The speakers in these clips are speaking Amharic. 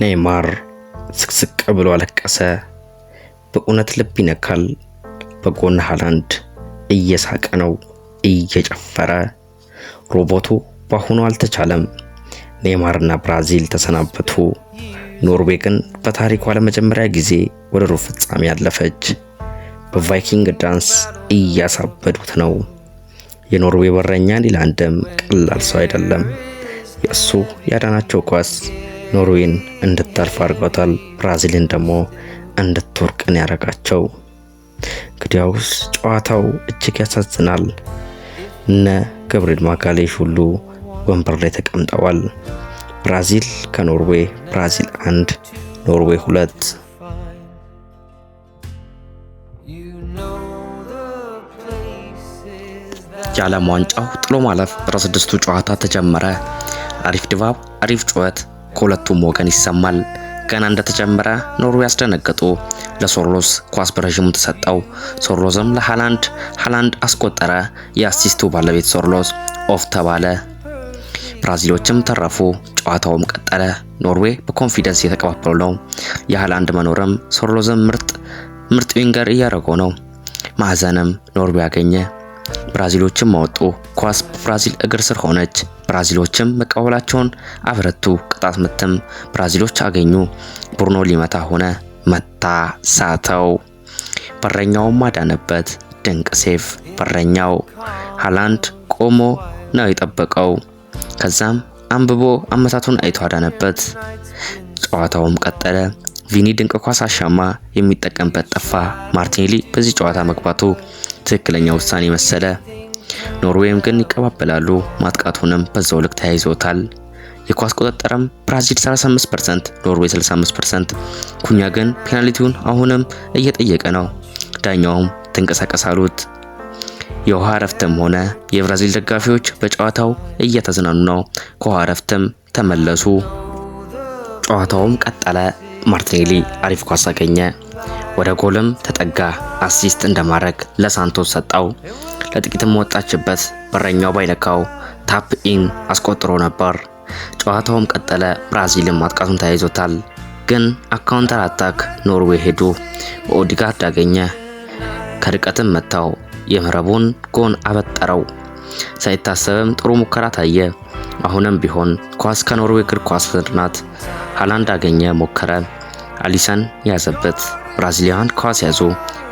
ኔይማር ስቅስቅ ብሎ አለቀሰ። በእውነት ልብ ይነካል። በጎን ሃላንድ እየሳቀ ነው፣ እየጨፈረ። ሮቦቱ በአሁኑ አልተቻለም። ኔይማርና ብራዚል ተሰናበቱ። ኖርዌይ ግን በታሪኳ ለመጀመሪያ ጊዜ ወደ ሩብ ፍጻሜ ያለፈች። በቫይኪንግ ዳንስ እያሳበዱት ነው። የኖርዌይ በረኛ ኒላንድም ቀላል ሰው አይደለም። የእሱ ያዳናቸው ኳስ ኖርዌይን እንድታልፍ አድርጓታል። ብራዚልን ደግሞ እንድትወርቅን ያረጋቸው። እንግዲያውስ ጨዋታው እጅግ ያሳዝናል። እነ ገብርኤል ማጋሌሽ ሁሉ ወንበር ላይ ተቀምጠዋል። ብራዚል ከኖርዌይ፣ ብራዚል 1 ኖርዌይ 2። የዓለም ዋንጫው ጥሎ ማለፍ በ16ቱ ጨዋታ ተጀመረ። አሪፍ ድባብ፣ አሪፍ ጩኸት ከሁለቱም ወገን ይሰማል። ገና እንደተጀመረ ኖርዌይ ያስደነገጡ። ለሶርሎስ ኳስ በረዥሙ ተሰጠው። ሶርሎስም ለሃላንድ፣ ሃላንድ አስቆጠረ። የአሲስቱ ባለቤት ሶርሎስ ኦፍ ተባለ። ብራዚሎችም ተረፉ። ጨዋታውም ቀጠለ። ኖርዌይ በኮንፊደንስ እየተቀባበሉ ነው። የሃላንድ መኖርም ሶርሎስም ምርጥ ዊንገር እያደረገው ነው። ማዕዘንም ኖርዌይ ያገኘ። ብራዚሎችም ማወጡ። ኳስ በብራዚል እግር ስር ሆነች። ብራዚሎችም መቀበላቸውን አበረቱ። ቅጣት ምትም ብራዚሎች አገኙ። ብሩኖ ሊመታ ሆነ። መታ፣ ሳተው። በረኛውም አዳነበት። ድንቅ ሴፍ በረኛው። ሃላንድ ቆሞ ነው የጠበቀው። ከዛም አንብቦ አመታቱን አይቶ አዳነበት። ጨዋታውም ቀጠለ። ቪኒ ድንቅ ኳስ አሻማ። የሚጠቀምበት ጠፋ። ማርቲኔሊ በዚህ ጨዋታ መግባቱ ትክክለኛ ውሳኔ መሰለ። ኖርዌይም ግን ይቀባበላሉ። ማጥቃቱንም በዛው ልክ ተያይዘውታል። የኳስ ቁጥጥርም ብራዚል 35%፣ ኖርዌይ 65%። ኩኛ ግን ፔናልቲውን አሁንም እየጠየቀ ነው። ዳኛውም ተንቀሳቀሳሉት። የውሃ እረፍትም ሆነ። የብራዚል ደጋፊዎች በጨዋታው እየተዝናኑ ነው። ከውሃ እረፍትም ተመለሱ። ጨዋታውም ቀጠለ። ማርቲኔሊ አሪፍ ኳስ አገኘ። ወደ ጎልም ተጠጋ። አሲስት እንደማድረግ ለሳንቶስ ሰጣው። ለጥቂትም ወጣችበት። በረኛው ባይነካው ታፕ ኢን አስቆጥሮ ነበር። ጨዋታውም ቀጠለ። ብራዚልም ማጥቃቱን ተያይዞታል። ግን አካውንተር አታክ ኖርዌይ ሄዱ። በኦዲጋርድ አገኘ። ከርቀትም መታው። የመረቡን ጎን አበጠረው። ሳይታሰብም ጥሩ ሙከራ ታየ። አሁንም ቢሆን ኳስ ከኖርዌይ እግር ኳስ ፍርናት። ሃላንድ አገኘ፣ ሞከረ። አሊሰን ያዘበት። ብራዚሊያን ኳስ ያዙ።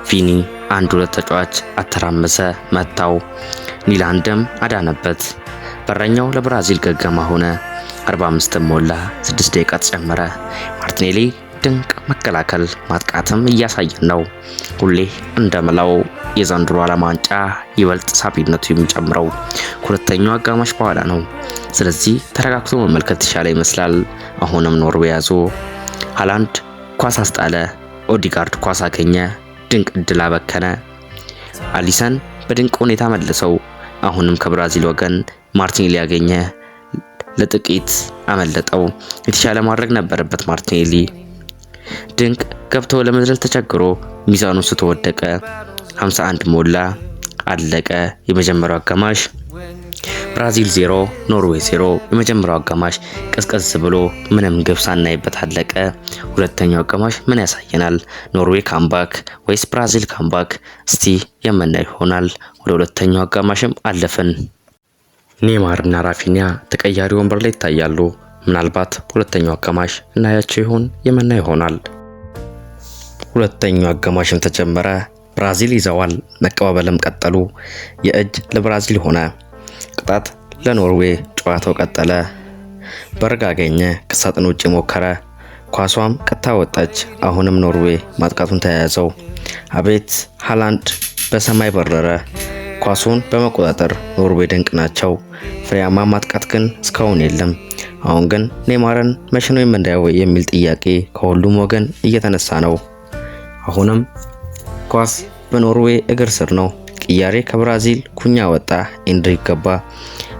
ቪኒ 1-2 ተጫዋች አተራመሰ፣ መታው። ኒላንድም አዳነበት። በረኛው ለብራዚል ገገማ ሆነ። 45ም ሞላ። 6 ደቂቃ ተጨመረ። ማርቲኔሊ ድንቅ መከላከል ማጥቃትም እያሳየን ነው። ሁሌ እንደመላው የዘንድሮ ዓለም ዋንጫ ይበልጥ ሳቢነቱ የሚጨምረው ሁለተኛው አጋማሽ በኋላ ነው። ስለዚህ ተረጋግቶ መመልከት ይሻለ ይመስላል። አሁንም ኖርዌይ ያዙ። ሃላንድ ኳስ አስጣለ። ኦዲጋርድ ኳስ አገኘ። ድንቅ እድል አበከነ። አሊሰን በድንቅ ሁኔታ መለሰው። አሁንም ከብራዚል ወገን ማርቲኔሊ ያገኘ። ለጥቂት አመለጠው። የተሻለ ማድረግ ነበረበት ማርቲኔሊ። ድንቅ ገብቶ ለመዝለል ተቸግሮ ሚዛኑ ስተወደቀ። 51 ሞላ። አለቀ የመጀመሪያው አጋማሽ። ብራዚል 0 ኖርዌይ 0። የመጀመሪያው አጋማሽ ቀዝቀዝ ብሎ ምንም ግብ ሳናይበት አለቀ። ሁለተኛው አጋማሽ ምን ያሳየናል? ኖርዌይ ካምባክ ወይስ ብራዚል ካምባክ? እስቲ የምናይ ይሆናል። ወደ ሁለተኛው አጋማሽም አለፍን። ኔይማርና ራፊኒያ ተቀያሪ ወንበር ላይ ይታያሉ። ምናልባት ሁለተኛው አጋማሽ እናያቸው ይሆን? የምናይ ይሆናል። ሁለተኛው አጋማሽም ተጀመረ። ብራዚል ይዘዋል። መቀባበልም ቀጠሉ። የእጅ ለብራዚል ሆነ። ቅጣት ለኖርዌይ። ጨዋታው ቀጠለ። በርግ አገኘ። ከሳጥን ውጭ ሞከረ። ኳሷም ቀጥታ ወጣች። አሁንም ኖርዌይ ማጥቃቱን ተያያዘው። አቤት ሃላንድ በሰማይ በረረ። ኳሱን በመቆጣጠር ኖርዌይ ድንቅ ናቸው። ፍሬያማ ማጥቃት ግን እስካሁን የለም። አሁን ግን ኔይማርን መቼ ነው የምናየው የሚል ጥያቄ ከሁሉም ወገን እየተነሳ ነው። አሁንም ኳስ በኖርዌይ እግር ስር ነው። ቅያሬ ከብራዚል ኩኛ ወጣ፣ ኤንድሪክ ገባ።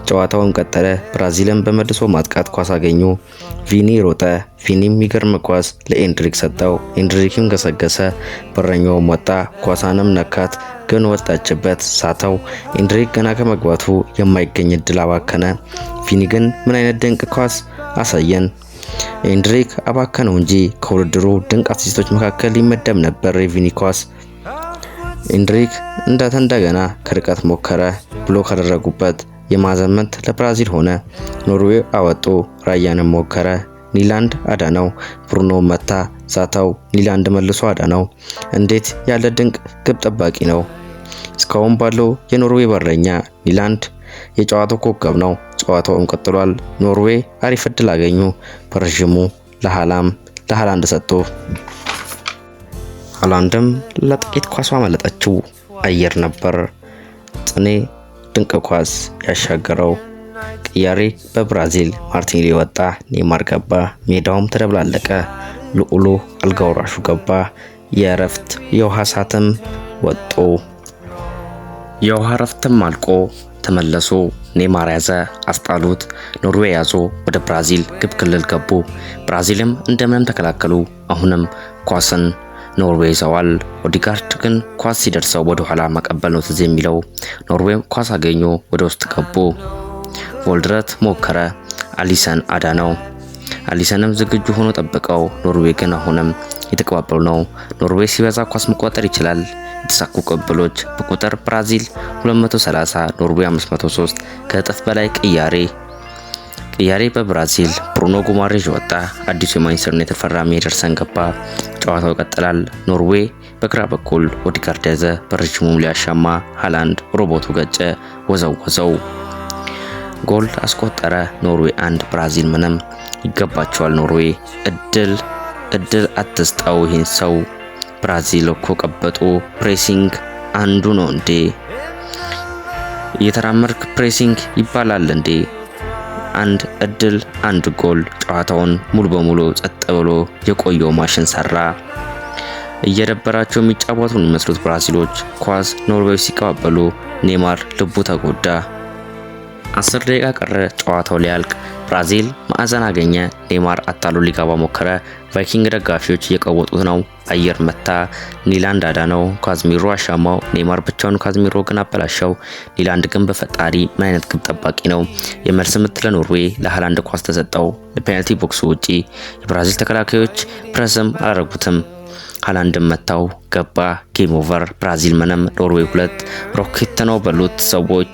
ጨዋታውም ቀጠለ። ብራዚልም በመልሶ ማጥቃት ኳስ አገኙ። ቪኒ ሮጠ። ቪኒም የሚገርም ኳስ ለኤንድሪክ ሰጠው። ኤንድሪክም ገሰገሰ። በረኛውም ወጣ። ኳሳንም ነካት፣ ግን ወጣችበት፣ ሳተው። ኤንድሪክ ገና ከመግባቱ የማይገኝ እድል አባከነ። ቪኒ ግን ምን አይነት ድንቅ ኳስ አሳየን! ኤንድሪክ አባከነው እንጂ ከውድድሩ ድንቅ አሲስቶች መካከል ይመደብ ነበር። የቪኒ ኳስ ኤንድሪክ እንደገና ከርቀት ሞከረ። ብሎክ ካደረጉበት የማዕዘን ምት ለብራዚል ሆነ። ኖርዌይ አወጡ። ራያንም ሞከረ። ኒላንድ አዳነው። ብሩኖ መታ፣ ሳታው። ኒላንድ መልሶ አዳነው። እንዴት ያለ ድንቅ ግብ ጠባቂ ነው! እስካሁን ባለው የኖርዌይ በረኛ ኒላንድ የጨዋታው ኮከብ ነው። ጨዋታውም ቀጥሏል። ኖርዌይ አሪፍ እድል አገኙ። በረዥሙ ለሃላንድ ሰጥቶ ሃላንድም ለጥቂት ኳሷ መለጠችው። አየር ነበር። ጥኔ ድንቅ ኳስ ያሻገረው። ቅያሬ በብራዚል ማርቲኔሊ ወጣ። ኔይማር ገባ። ሜዳውም ተደብላለቀ። ልዑሉ አልጋውራሹ ገባ። የእረፍት የውሃ ሰዓትም ወጡ። የውሃ እረፍትም አልቆ ተመለሱ። ኔይማር ያዘ፣ አስጣሉት። ኖርዌይ ያዞ ወደ ብራዚል ግብ ክልል ገቡ። ብራዚልም እንደምንም ተከላከሉ። አሁንም ኳስን ኖርዌይ ይዘዋል። ኦዲጋርድ ግን ኳስ ሲደርሰው ወደ ኋላ መቀበል ነው ትዝ የሚለው። ኖርዌይ ኳስ አገኙ፣ ወደ ውስጥ ገቡ። ቮልድረት ሞከረ፣ አሊሰን አዳነው። አሊሰንም ዝግጁ ሆኖ ጠብቀው። ኖርዌይ ግን አሁንም የተቀባበሉ ነው። ኖርዌይ ሲበዛ ኳስ መቆጠር ይችላል። የተሳኩ ቅብሎች በቁጥር ብራዚል 230 ኖርዌይ 503 ከእጥፍ በላይ ቅያሬ በብራዚል ብሩኖ ጉማሬዥ ወጣ። አዲሱ የማንቸስተር ዩናይትድ ፈራሚ ኤደርሰን ገባ። ጨዋታው ይቀጥላል። ኖርዌይ በግራ በኩል ኦዲጋርድ ያዘ። በረጅሙም ሊያሻማ ሃላንድ ሮቦቱ ገጨ፣ ወዘወዘው። ጎል አስቆጠረ። ኖርዌይ 1 ብራዚል ምንም። ይገባቸዋል ኖርዌይ። እድል አትስጠው ይህን ሰው። ብራዚል እኮ ቀበጡ። ፕሬሲንግ አንዱ ነው እንዴ? እየተራመድክ ፕሬሲንግ ይባላል እንዴ? አንድ እድል አንድ ጎል። ጨዋታውን ሙሉ በሙሉ ጸጥ ብሎ የቆየው ማሽን ሰራ። እየደበራቸው የሚጫወቱ የሚመስሉት ብራዚሎች ኳስ ኖርዌይ ሲቀባበሉ ኔይማር ልቡ ተጎዳ። 10 ደቂቃ ቀረ ጨዋታው ሊያልቅ። ብራዚል ማዕዘን አገኘ። ኔይማር አታሎ ሊገባ ሞከረ። ቫይኪንግ ደጋፊዎች እየቀወጡት ነው። አየር መታ። ኒላንድ አዳነው። ካዝሚሮ አሻማው። ኔይማር ብቻውን፣ ካዝሚሮ ግን አበላሸው። ኒላንድ ግን በፈጣሪ ምን አይነት ግብ ጠባቂ ነው! የመልስ ምት ለኖርዌይ። ለሃላንድ ኳስ ተሰጠው ለፔናልቲ ቦክሱ ውጪ። የብራዚል ተከላካዮች ፕረስም አላረጉትም። ሃላንድም መታው፣ ገባ። ጌም ኦቨር። ብራዚል ምንም ኖርዌይ 2። ሮኬት ነው በሉት ሰዎች።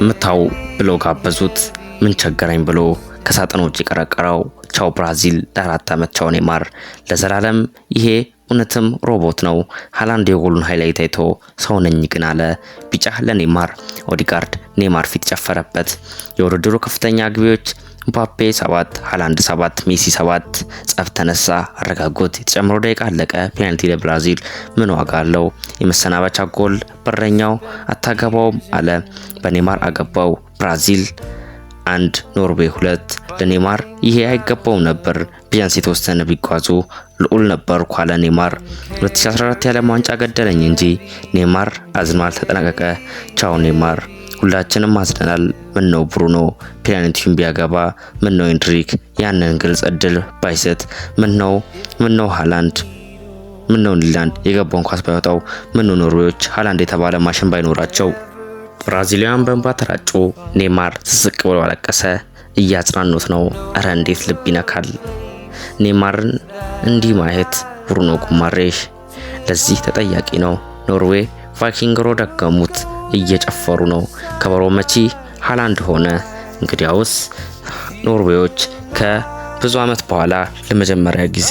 ምታው ብለው ጋበዙት። ምን ቸገረኝ ብሎ ከሳጥን ውጭ ቀረቀረው። ቻው ብራዚል። ለ4 ዓመት ቻው ኔይማር ለዘላለም። ይሄ እውነትም ሮቦት ነው። ሃላንድ የጎሉን ሃይላይት አይቶ ሰው ነኝ ግን አለ። ቢጫ ለኔይማር። ኦዲጋርድ ኔይማር ፊት ጨፈረበት። የውድድሩ ከፍተኛ ግቢዎች ምባፔ 7፣ ሃላንድ 7፣ ሜሲ 7። ጸብ ተነሳ። አረጋጉት። የተጨመረው ደቂቃ አለቀ። ፔናልቲ ለብራዚል። ምን ዋጋ አለው? የመሰናበቻ ጎል በረኛው አታገባውም አለ። በኔይማር አገባው። ብራዚል 1 ኖርዌይ 2። ለኔይማር ይሄ አይገባው ነበር። ቢያንስ የተወሰነ ቢጓዙ ልዑል ነበር ኳለ ኔይማር። 2014 የዓለም ዋንጫ ገደለኝ እንጂ ኔይማር አዝኗል። ተጠናቀቀ። ቻው ኔይማር። ሁላችንም አዝነናል። ምን ነው ብሩኖ ፔናልቲውን ቢያገባ? ምን ነው ኤንድሪክ ያንን ግልጽ እድል ባይሰጥ? ምን ነው ሃላንድ? ምን ነው ኒላንድ የገባውን ኳስ ባይወጣው? ምን ነው ኖርዌዮች ሃላንድ የተባለ ማሽን ባይኖራቸው? ብራዚሊያን በእንባ ተራጩ። ኔይማር ስስቅ ብሎ አለቀሰ። እያጽናኑት ነው። እረ እንዴት ልብ ይነካል! ኔይማርን እንዲህ ማየት። ብሩኖ ጉማሬሽ ለዚህ ተጠያቂ ነው። ኖርዌይ ቫይኪንግሮ ደገሙት። እየጨፈሩ ነው። ከበሮ መቺ ሃላንድ ሆነ። እንግዲያውስ ኖርዌዮች ከብዙ ዓመት በኋላ ለመጀመሪያ ጊዜ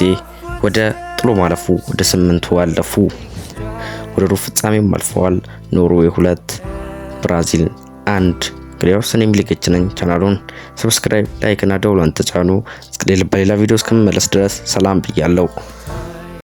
ወደ ጥሎ ማለፉ ወደ 8ቱ አለፉ። ወደ ሩብ ፍጻሜም አልፈዋል። ኖርዌይ 2 ብራዚል 1። እንግዲያውስ እኔ ሚሊክች ነኝ። ቻናሉን ሰብስክራይብ፣ ላይክ እና ደውሉን ተጫኑ። በሌላ ቪዲዮ እስከምመለስ ድረስ ሰላም ብያለሁ።